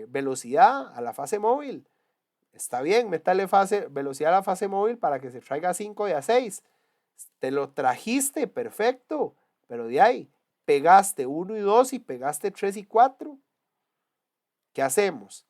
velocidad a la fase móvil. Está bien, métale velocidad a la fase móvil para que se traiga a 5 y a 6. Te lo trajiste, perfecto. Pero de ahí, pegaste 1 y 2 y pegaste 3 y 4. ¿Qué hacemos?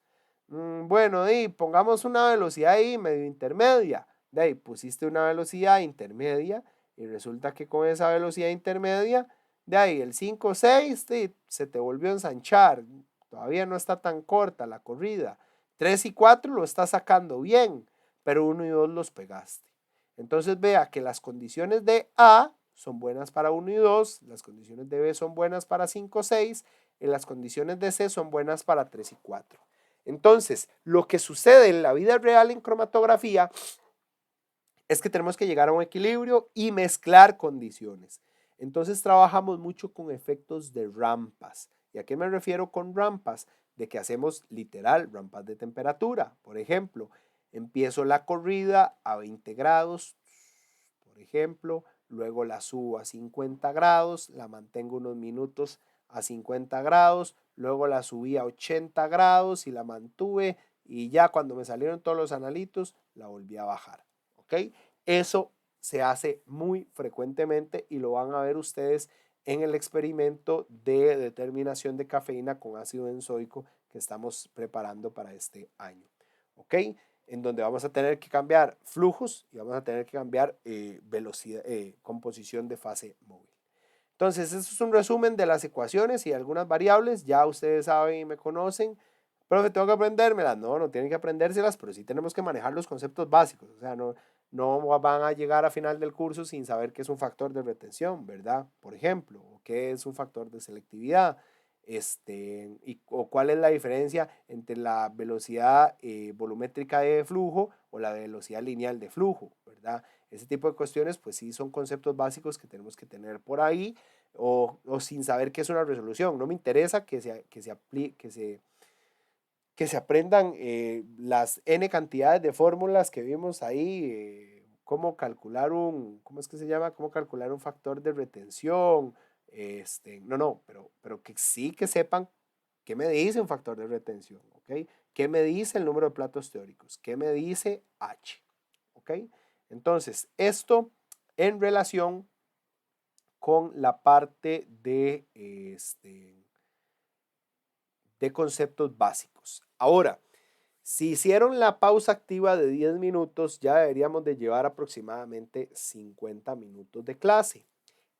Bueno, pongamos una velocidad ahí medio intermedia. De ahí pusiste una velocidad intermedia y resulta que con esa velocidad intermedia, de ahí el 5 o 6 se te volvió a ensanchar. Todavía no está tan corta la corrida. 3 y 4 lo está sacando bien, pero 1 y 2 los pegaste. Entonces vea que las condiciones de A son buenas para 1 y 2, las condiciones de B son buenas para 5 o 6, y las condiciones de C son buenas para 3 y 4. Entonces, lo que sucede en la vida real en cromatografía es que tenemos que llegar a un equilibrio y mezclar condiciones. Entonces trabajamos mucho con efectos de rampas. ¿Y a qué me refiero con rampas? De que hacemos literal rampas de temperatura. Por ejemplo, empiezo la corrida a 20 grados, por ejemplo, luego la subo a 50 grados, la mantengo unos minutos a 50 grados, luego la subí a 80 grados y la mantuve, y ya cuando me salieron todos los analitos, la volví a bajar. ¿Ok? Eso se hace muy frecuentemente y lo van a ver ustedes en el experimento de determinación de cafeína con ácido benzoico que estamos preparando para este año. ¿Ok? En donde vamos a tener que cambiar flujos y vamos a tener que cambiar velocidad, composición de fase móvil. Entonces, eso es un resumen de las ecuaciones y algunas variables. Ya ustedes saben y me conocen. Profe, tengo que aprendérmelas. No, no tienen que aprendérselas, pero sí tenemos que manejar los conceptos básicos. O sea, no van a llegar a final del curso sin saber qué es un factor de retención, ¿verdad? Por ejemplo, o qué es un factor de selectividad, o cuál es la diferencia entre la velocidad volumétrica de flujo o la velocidad lineal de flujo, ¿verdad? Ese tipo de cuestiones, pues sí son conceptos básicos que tenemos que tener por ahí, o sin saber qué es una resolución. No me interesa que se aprendan las N cantidades de fórmulas que vimos ahí, cómo calcular ¿cómo es que se llama? Cómo calcular un factor de retención. No, pero que sí que sepan qué me dice un factor de retención, ¿ok? ¿Qué me dice el número de platos teóricos? ¿Qué me dice H? ¿Ok? Entonces, esto en relación con la parte de conceptos básicos. Ahora, si hicieron la pausa activa de 10 minutos, ya deberíamos de llevar aproximadamente 50 minutos de clase.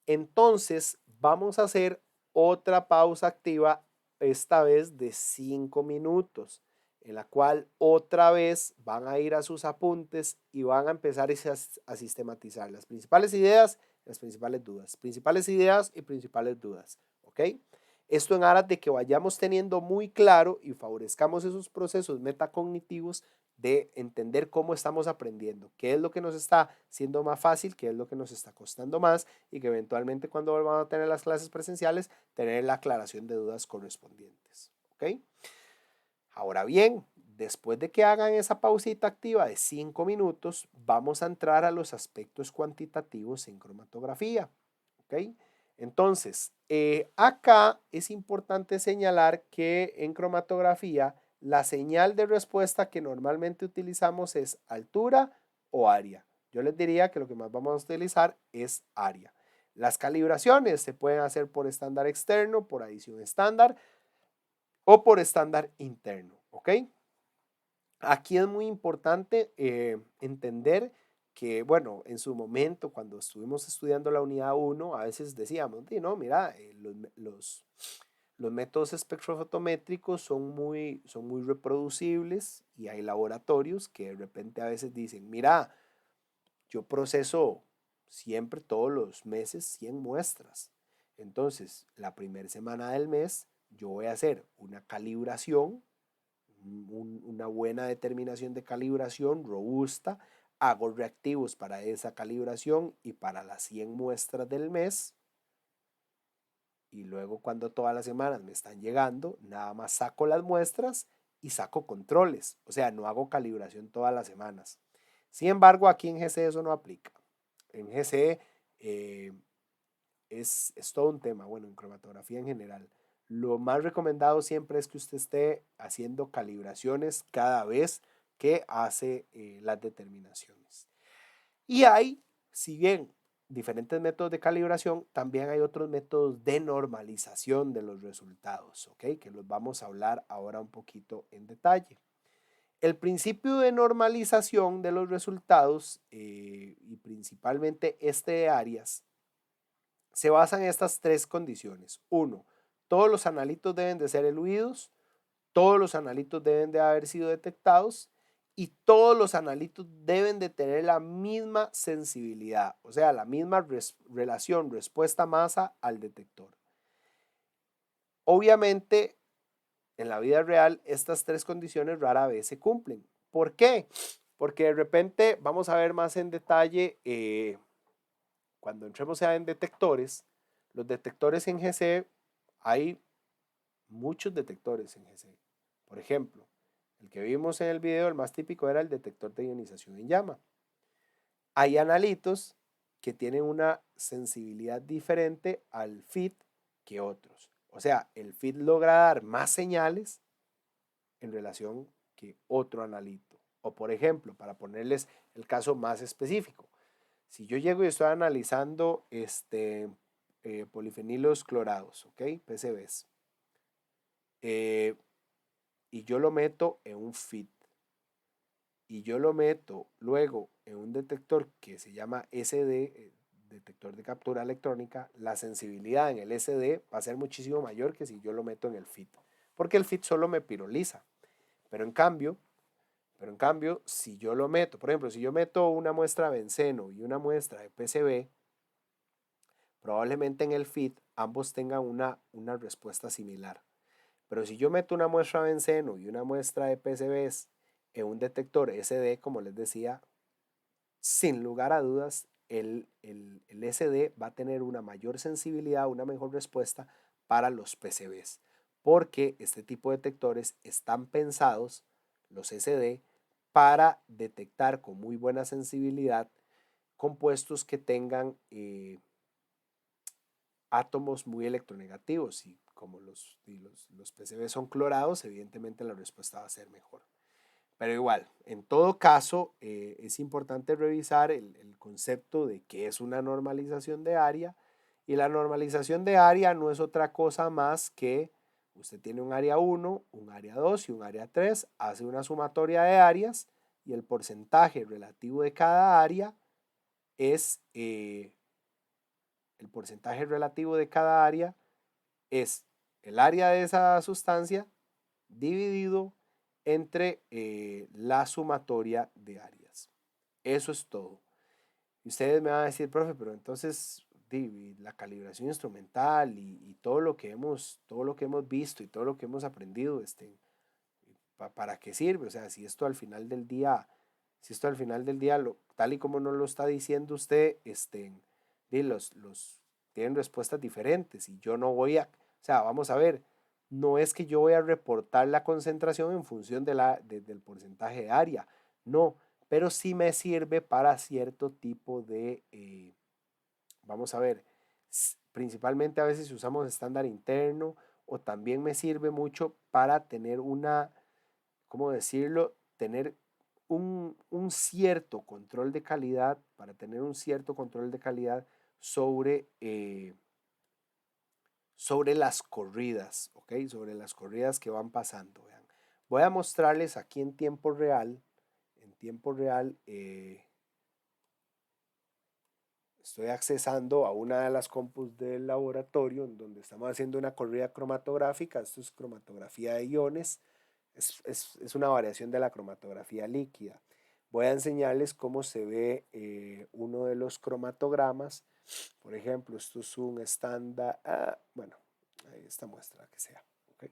Entonces, vamos a hacer otra pausa activa, esta vez de 5 minutos, en la cual otra vez van a ir a sus apuntes y van a empezar a sistematizar las principales ideas, las principales dudas, principales ideas y principales dudas. ¿Ok? Esto en aras de que vayamos teniendo muy claro y favorezcamos esos procesos metacognitivos de entender cómo estamos aprendiendo, qué es lo que nos está siendo más fácil, qué es lo que nos está costando más y que eventualmente cuando volvamos a tener las clases presenciales, tener la aclaración de dudas correspondientes. ¿Ok? Ahora bien, después de que hagan esa pausita activa de 5 minutos, vamos a entrar a los aspectos cuantitativos en cromatografía. ¿Ok? Entonces, acá es importante señalar que en cromatografía la señal de respuesta que normalmente utilizamos es altura o área. Yo les diría que lo que más vamos a utilizar es área. Las calibraciones se pueden hacer por estándar externo, por adición estándar o por estándar interno. ¿Ok? Aquí es muy importante entender que, bueno, en su momento, cuando estuvimos estudiando la unidad 1, a veces decíamos, no, mira, los métodos espectrofotométricos son muy reproducibles y hay laboratorios que de repente a veces dicen, mira, yo proceso siempre todos los meses 100 muestras. Entonces, la primera semana del mes, yo voy a hacer una calibración, una buena determinación de calibración robusta, hago reactivos para esa calibración y para las 100 muestras del mes, y luego cuando todas las semanas me están llegando, nada más saco las muestras y saco controles, o sea, no hago calibración todas las semanas. Sin embargo, aquí en GC eso no aplica. En GC es todo un tema, bueno, en cromatografía en general. Lo más recomendado siempre es que usted esté haciendo calibraciones cada vez que hace las determinaciones. Y hay, si bien diferentes métodos de calibración, también hay otros métodos de normalización de los resultados, ¿ok? Que los vamos a hablar ahora un poquito en detalle. El principio de normalización de los resultados y principalmente este de Arias se basa en estas tres condiciones. Uno, todos los analitos deben de ser eluidos, todos los analitos deben de haber sido detectados y todos los analitos deben de tener la misma sensibilidad, o sea, la misma relación respuesta-masa al detector. Obviamente, en la vida real, estas tres condiciones rara vez se cumplen. ¿Por qué? Porque de repente vamos a ver más en detalle cuando entremos ya en detectores. Los detectores en GC, hay muchos detectores en GC. Por ejemplo, el que vimos en el video, el más típico era el detector de ionización en llama. Hay analitos que tienen una sensibilidad diferente al FIT que otros. O sea, el FIT logra dar más señales en relación que otro analito. O por ejemplo, para ponerles el caso más específico, si yo llego y estoy analizando polifenilos clorados, ¿ok? PCBs, y yo lo meto en un FIT, y yo lo meto luego en un detector que se llama SD, detector de captura electrónica, la sensibilidad en el SD va a ser muchísimo mayor que si yo lo meto en el FIT, porque el FIT solo me piroliza. Pero en cambio, si yo lo meto, por ejemplo, si yo meto una muestra de benceno y una muestra de PCB, probablemente en el FIT ambos tengan una respuesta similar. Pero si yo meto una muestra de benceno y una muestra de PCBs en un detector SD, como les decía, sin lugar a dudas, el SD va a tener una mayor sensibilidad, una mejor respuesta para los PCBs, porque este tipo de detectores están pensados, los SD, para detectar con muy buena sensibilidad compuestos que tengan átomos muy electronegativos, y como los PCB son clorados, evidentemente la respuesta va a ser mejor. Pero igual, en todo caso, es importante revisar el concepto de qué es una normalización de área. Y la normalización de área no es otra cosa más que usted tiene un área 1, un área 2 y un área 3, hace una sumatoria de áreas y el porcentaje relativo de cada área es el porcentaje relativo de cada área es el área de esa sustancia dividido entre la sumatoria de áreas. Eso es todo. Y ustedes me van a decir, profe, pero entonces la calibración instrumental y todo lo que hemos visto y todo lo que hemos aprendido, ¿para qué sirve? O sea, si esto al final del día, tal y como nos lo está diciendo usted, los tienen respuestas diferentes y yo no voy a, o sea, vamos a ver, no es que yo voy a reportar la concentración en función del porcentaje de área, no, pero sí me sirve para cierto tipo de, vamos a ver, principalmente a veces usamos estándar interno o también me sirve mucho para tener una, ¿cómo decirlo? Tener un cierto control de calidad, para tener un cierto control de calidad sobre, sobre las corridas, ¿ok? Sobre las corridas que van pasando. Vean. Voy a mostrarles aquí en tiempo real, estoy accesando a una de las compus del laboratorio en donde estamos haciendo una corrida cromatográfica. Esto es cromatografía de iones. Es una variación de la cromatografía líquida. Voy a enseñarles cómo se ve uno de los cromatogramas. Por ejemplo, esto es un estándar, bueno, esta muestra que sea. ¿Okay?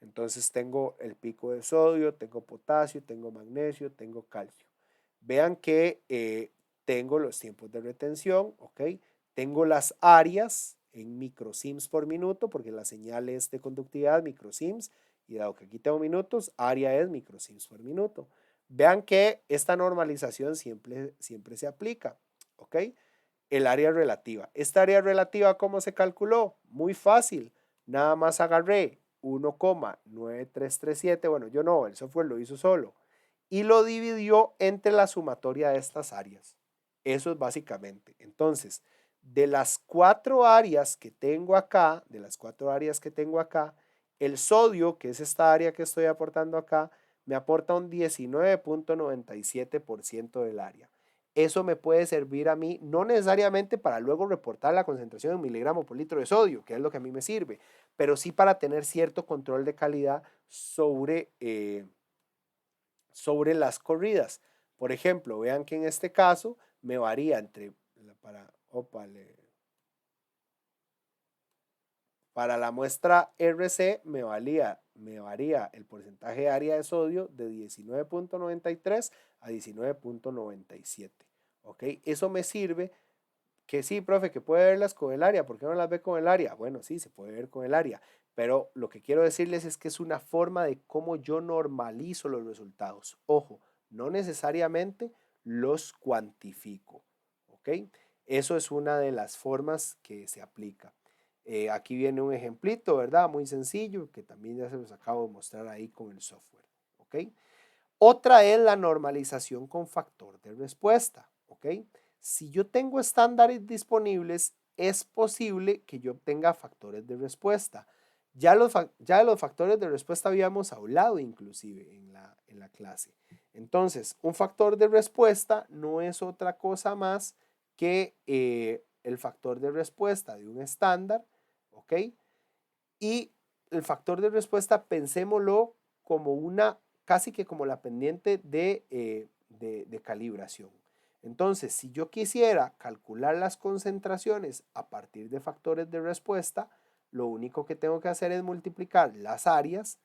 Entonces tengo el pico de sodio, tengo potasio, tengo magnesio, tengo calcio. Vean que tengo los tiempos de retención, ¿ok? Tengo las áreas en microsims por minuto, porque la señal es de conductividad, microsims, y dado que aquí tengo minutos, área es microsims por minuto. Vean que esta normalización siempre se aplica, ¿ok? El área relativa. Esta área relativa, ¿cómo se calculó? Muy fácil. Nada más agarré 1,9337, bueno, yo no, el software lo hizo solo, y lo dividió entre la sumatoria de estas áreas. Eso es básicamente. Entonces, de las cuatro áreas que tengo acá, el sodio, que es esta área que estoy aportando acá, me aporta un 19,97% del área. Eso me puede servir a mí, no necesariamente para luego reportar la concentración en miligramo por litro de sodio, que es lo que a mí me sirve, pero sí para tener cierto control de calidad sobre las corridas. Por ejemplo, vean que en este caso me varía entre, para la muestra RC me varía el porcentaje de área de sodio de 19,93 a 19,97. ¿Ok? Eso me sirve que sí, profe, que puede verlas con el área. ¿Por qué no las ve con el área? Bueno, sí, se puede ver con el área. Pero lo que quiero decirles es que es una forma de cómo yo normalizo los resultados. Ojo, no necesariamente los cuantifico. ¿Ok? Eso es una de las formas que se aplica. Aquí viene un ejemplito, ¿verdad? Muy sencillo, que también ya se los acabo de mostrar ahí con el software. ¿Ok? Otra es la normalización con factor de respuesta. ¿Ok? Si yo tengo estándares disponibles, es posible que yo obtenga factores de respuesta. Ya de los factores de respuesta habíamos hablado inclusive en la clase. Entonces, un factor de respuesta no es otra cosa más que el factor de respuesta de un estándar, ¿ok? Y el factor de respuesta, pensémoslo como casi que como la pendiente de calibración. Entonces, si yo quisiera calcular las concentraciones a partir de factores de respuesta, lo único que tengo que hacer es multiplicar las áreas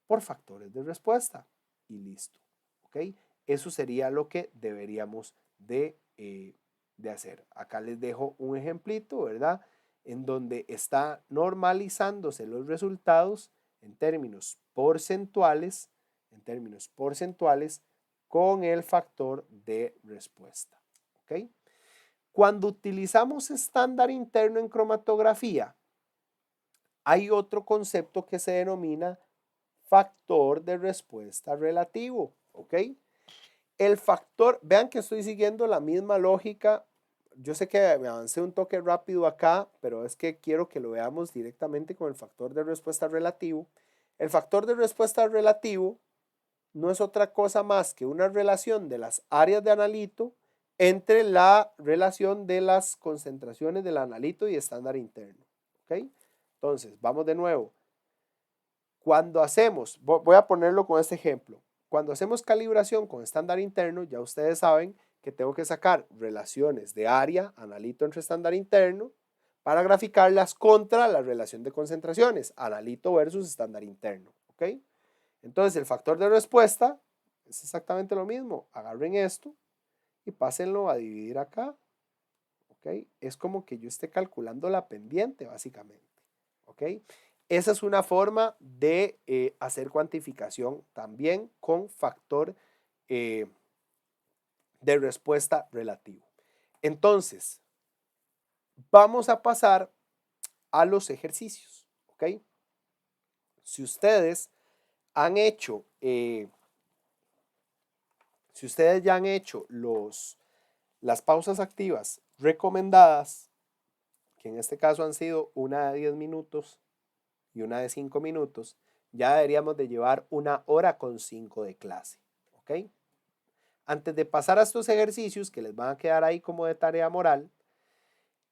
por factores de respuesta y listo. ¿Ok? Eso sería lo que deberíamos de hacer. Acá les dejo un ejemplito, ¿verdad? En donde está normalizándose los resultados en términos porcentuales, con el factor de respuesta. ¿Ok? Cuando utilizamos estándar interno en cromatografía, hay otro concepto que se denomina factor de respuesta relativo. ¿Ok? El factor, vean que estoy siguiendo la misma lógica. Yo sé que me avancé un toque rápido acá, pero es que quiero que lo veamos directamente con el factor de respuesta relativo. El factor de respuesta relativo no es otra cosa más que una relación de las áreas de analito entre la relación de las concentraciones del analito y estándar interno. ¿Ok? Entonces, vamos de nuevo. Cuando voy a ponerlo con este ejemplo. Cuando hacemos calibración con estándar interno, ya ustedes saben que tengo que sacar relaciones de área, analito entre estándar interno, para graficarlas contra la relación de concentraciones, analito versus estándar interno, ¿ok? Entonces el factor de respuesta es exactamente lo mismo. Agarren esto y pásenlo a dividir acá, ¿ok? Es como que yo esté calculando la pendiente, básicamente, ¿ok? Esa es una forma de hacer cuantificación también con factor eh, de respuesta relativo. Entonces, vamos a pasar a los ejercicios, ¿ok? Si ustedes han hecho, si ustedes ya han hecho las pausas activas recomendadas, que en este caso han sido una de 10 minutos y una de 5 minutos, ya deberíamos de llevar 1 hora con 5 de clase, ¿ok? Antes de pasar a estos ejercicios que les van a quedar ahí como de tarea moral,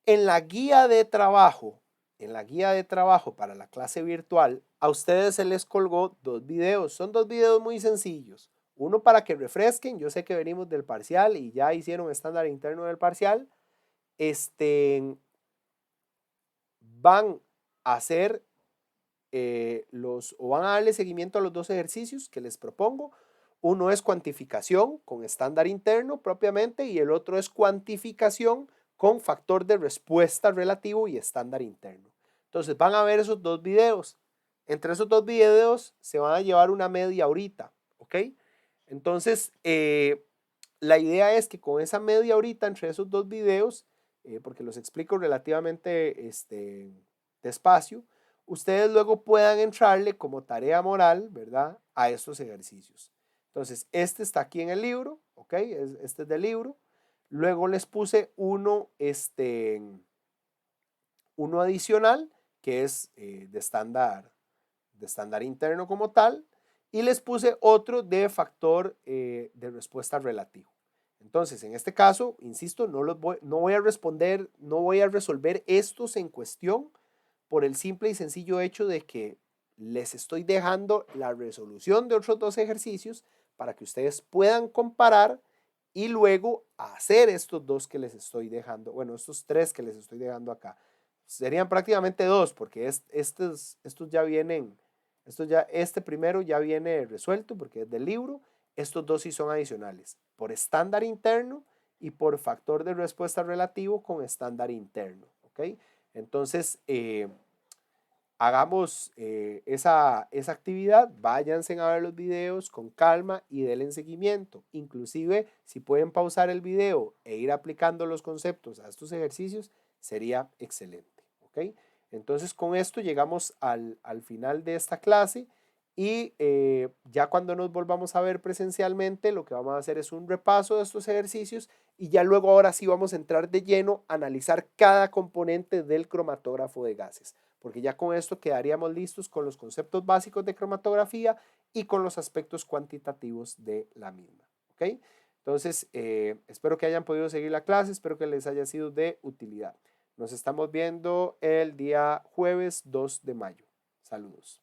en la guía de trabajo para la clase virtual, a ustedes se les colgó 2 videos. Son 2 videos muy sencillos. Uno para que refresquen, yo sé que venimos del parcial y ya hicieron estándar interno del parcial. Van a hacer van a darle seguimiento a los 2 ejercicios que les propongo. Uno es cuantificación con estándar interno propiamente y el otro es cuantificación con factor de respuesta relativo y estándar interno. Entonces van a ver esos 2 videos. Entre esos 2 videos se van a llevar una media horita, ¿ok? Entonces, la idea es que con esa media horita entre esos 2 videos, porque los explico relativamente despacio, ustedes luego puedan entrarle como tarea moral, ¿verdad?, a estos ejercicios. Entonces, este está aquí en el libro, ¿ok? Este es del libro. Luego les puse uno adicional, que es de estándar interno como tal, y les puse otro de factor de respuesta relativo. Entonces, en este caso, insisto, no voy a responder, no voy a resolver estos en cuestión por el simple y sencillo hecho de que les estoy dejando la resolución de otros 2 ejercicios para que ustedes puedan comparar y luego hacer estos 2 que les estoy dejando, bueno, estos 3 que les estoy dejando acá. Serían prácticamente 2 porque estos ya vienen, este primero ya viene resuelto porque es del libro. Estos 2 sí son adicionales, por estándar interno y por factor de respuesta relativo con estándar interno, ¿ok? Entonces, hagamos esa actividad, váyanse a ver los videos con calma y denle seguimiento. Inclusive, si pueden pausar el video e ir aplicando los conceptos a estos ejercicios, sería excelente, ¿ok? Entonces, con esto llegamos al final de esta clase y ya cuando nos volvamos a ver presencialmente, lo que vamos a hacer es un repaso de estos ejercicios y ya luego ahora sí vamos a entrar de lleno a analizar cada componente del cromatógrafo de gases, porque ya con esto quedaríamos listos con los conceptos básicos de cromatografía y con los aspectos cuantitativos de la misma, ¿ok? Entonces, espero que hayan podido seguir la clase, espero que les haya sido de utilidad. Nos estamos viendo el día jueves 2 de mayo. Saludos.